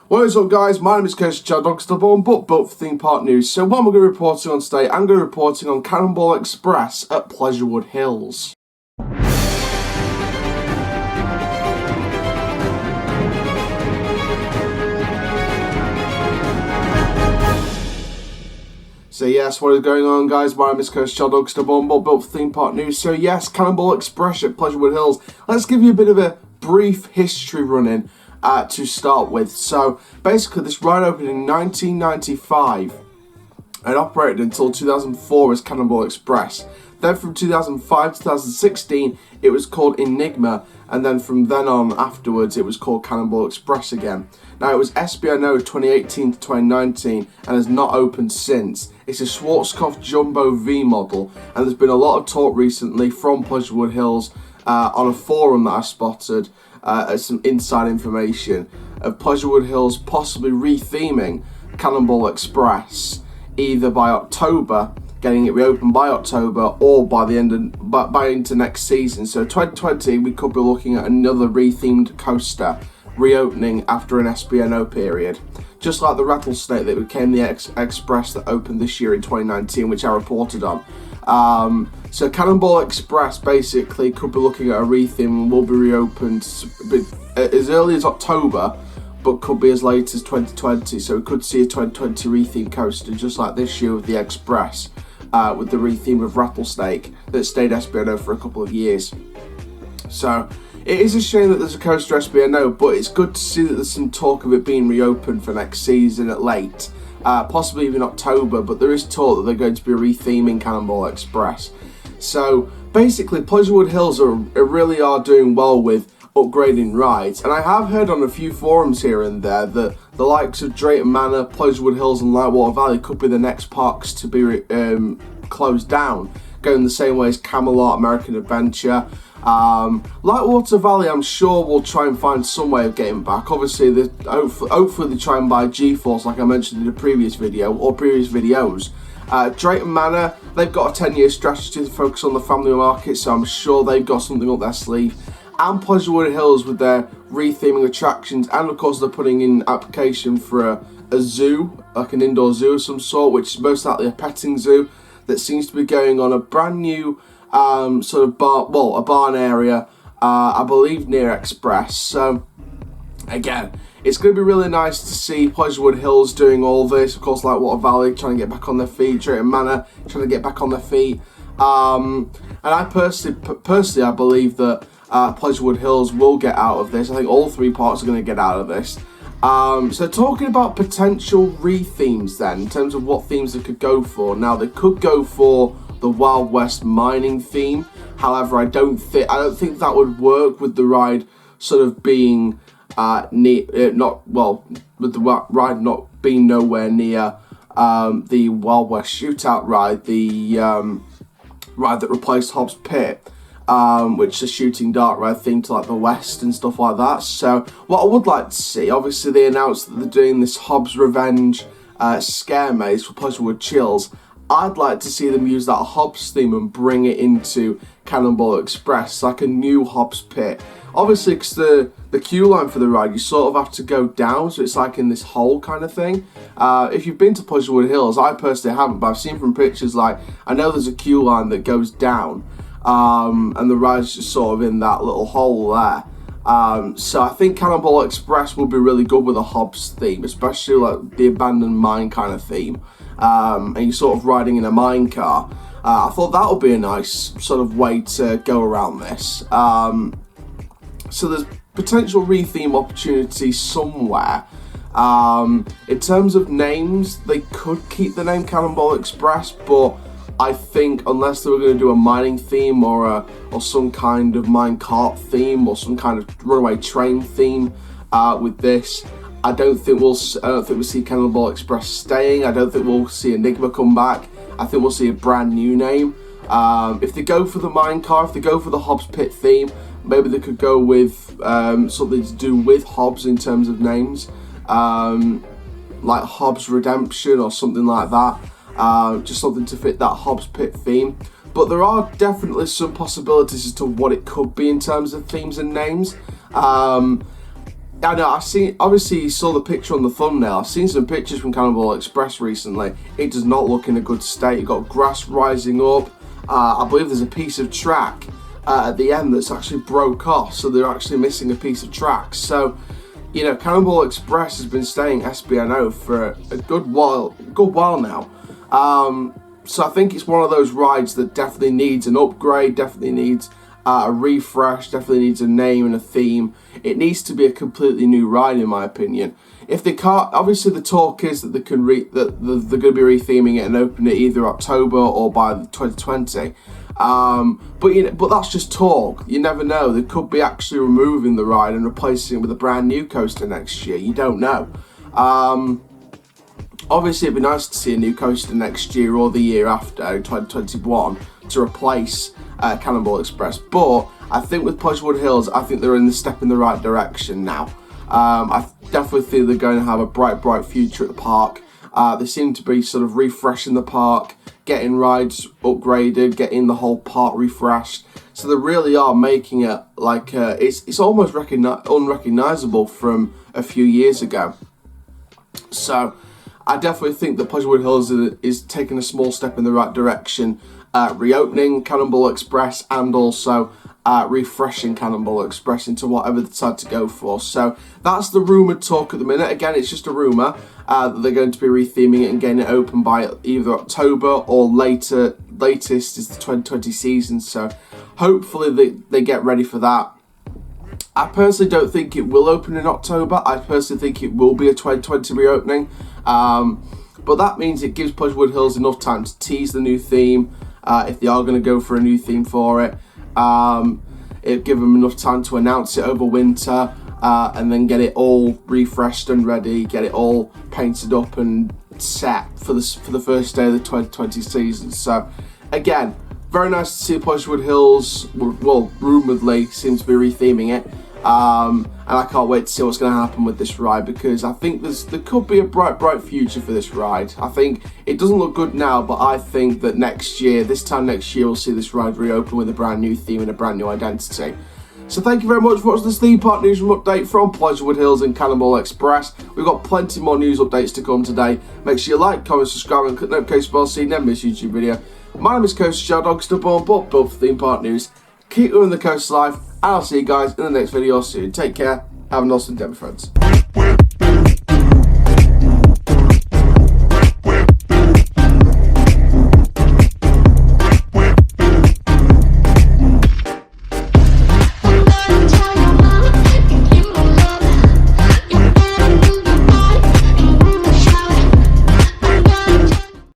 What is up, guys? My name is Chad Dogsterborn, but built for Theme Park News. So what am I going to be reporting on today? I'm going to be reporting on Cannonball Express at Pleasurewood Hills. So yes, what is going on, guys? My name is Chad Dogsterborn, but built for Theme Park News. So yes, Cannonball Express at Pleasurewood Hills. Let's give you a bit of a brief history run-in to start with. So basically, this ride opened in 1995 and operated until 2004 as Cannonball Express. Then from 2005 to 2016, it was called Enigma, and then from then on afterwards, it was called Cannonball Express again. Now, it was SBNO 2018 to 2019 and has not opened since. It's a Schwartzkopf Jumbo V model, and there's been a lot of talk recently from Pleasurewood Hills on a forum that I spotted some inside information of Pleasurewood Hills possibly retheming Cannonball Express either by October, getting it reopened by October, or by the end of by into next season. So 2020, we could be looking at another rethemed coaster reopening after an SBNO period, just like the Rattlesnake that became the Express that opened this year in 2019, which I reported on. So Cannonball Express basically could be looking at a retheme and will be reopened as early as October, but could be as late as 2020. So we could see a 2020 retheme coaster just like this year with the Express, with the retheme of Rattlesnake that stayed SBNO for a couple of years. So it is a shame that there's a coaster SBNO, but it's good to see that there's some talk of it being reopened for next season at late. Possibly even October, but there is talk that they're going to be retheming Cannonball Express. So basically, Pleasurewood Hills really are doing well with upgrading rides, and I have heard on a few forums here and there that the likes of Drayton Manor, Pleasurewood Hills and Lightwater Valley could be the next parks to be closed down, going the same way as Camelot, American Adventure. Lightwater Valley, I'm sure, will try and find some way of getting back. Obviously, hopefully they try and buy G-Force, like I mentioned in the previous video, or previous videos. Drayton Manor, they've got a 10-year strategy to focus on the family market, so I'm sure they've got something up their sleeve. And Pleasurewood Hills with their retheming attractions, and of course they're putting in application for a zoo, like an indoor zoo of some sort, which is most likely a petting zoo, that seems to be going on a brand new sort of a barn area, I believe near Express. So again, it's going to be really nice to see Pleasurewood Hills doing all this. Of course, Lightwater Valley trying to get back on their feet, Drayton Manor trying to get back on their feet. And I personally, I believe that Pleasurewood Hills will get out of this. I think all three parts are going to get out of this. So talking about potential rethemes then, in terms of what themes they could go for. Now, they could go for the Wild West mining theme. However, I don't think that would work with the ride sort of being with the ride not being nowhere near the Wild West Shootout ride, the ride that replaced Hobbs Pit, which is a shooting dart ride themed to like the West and stuff like that. So what I would like to see, obviously they announced that they're doing this Hobbs Revenge scare maze for Pleasurewood Chills. I'd like to see them use that Hobbs theme and bring it into Cannonball Express, like a new Hobbs Pit. Obviously, because the queue line for the ride, you sort of have to go down, so it's like in this hole kind of thing. If you've been to Pleasurewood Hills, I personally haven't, but I've seen from pictures, like, I know there's a queue line that goes down, and the ride's just sort of in that little hole there. So I think Cannonball Express will be really good with a Hobbs theme, especially like the abandoned mine kind of theme. And you're sort of riding in a mine car. I thought that would be a nice sort of way to go around this. So there's potential retheme opportunity somewhere. In terms of names, they could keep the name Cannonball Express, but I think unless they were going to do a mining theme or some kind of mine cart theme or some kind of runaway train theme with this, I don't think we'll see Cannonball Express staying. I don't think we'll see Enigma come back. I think we'll see a brand new name. If they go for the minecart, if they go for the Hobbs Pit theme, maybe they could go with something to do with Hobbs in terms of names, like Hobbs Redemption or something like that. Just something to fit that Hobbs Pit theme. But there are definitely some possibilities as to what it could be in terms of themes and names. I know, I've seen, obviously you saw the picture on the thumbnail. I've seen some pictures from Cannonball Express recently. It does not look in a good state. You've got grass rising up. I believe there's a piece of track at the end that's actually broke off, so they're actually missing a piece of track. So, you know, Cannonball Express has been staying SBNO for a good while now. So I think it's one of those rides that definitely needs an upgrade, definitely needs a refresh, definitely needs a name and a theme. It needs to be a completely new ride, in my opinion. If they can't, obviously the talk is that they can that they're going to be retheming it and open it either October or by 2020. But that's just talk. You never know. They could be actually removing the ride and replacing it with a brand new coaster next year. You don't know. Obviously, it'd be nice to see a new coaster next year or the year after, 2021, to replace Cannonball Express. But I think with Pleasurewood Hills, I think they're in the step in the right direction now. I definitely think they're going to have a bright future at the park. They seem to be sort of refreshing the park, getting rides upgraded, getting the whole park refreshed. So they really are making it like it's almost unrecognizable from a few years ago. So I definitely think that Pleasurewood Hills is taking a small step in the right direction, reopening Cannonball Express and also refreshing Cannonball Express into whatever they decide to go for. So that's the rumoured talk at the minute. Again, it's just a rumour that they're going to be retheming it and getting it open by either October or latest is the 2020 season. So hopefully they get ready for that. I personally don't think it will open in October. I personally think it will be a 2020 reopening. But that means it gives Pleasurewood Hills enough time to tease the new theme, if they are going to go for a new theme for it. It'll give them enough time to announce it over winter, and then get it all refreshed and ready, get it all painted up and set for the first day of the 2020 season. So, again, very nice to see Pleasurewood Hills, well, rumouredly, seems to be retheming it. And I can't wait to see what's going to happen with this ride, because I think there could be a bright future for this ride. I think it doesn't look good now, but I think that this time next year, we'll see this ride reopen with a brand new theme and a brand new identity. So thank you very much for watching this Theme Park Newsroom update from Pleasurewood Hills and Cannonball Express. We've got plenty more news updates to come today. Make sure you like, comment, subscribe and click the notification bell so you never miss a YouTube video. My name is Coaster Shell Dogster, but built for Theme Park News. Keep living the coast life, and I'll see you guys in the next video soon. Take care, have an awesome day, my friends.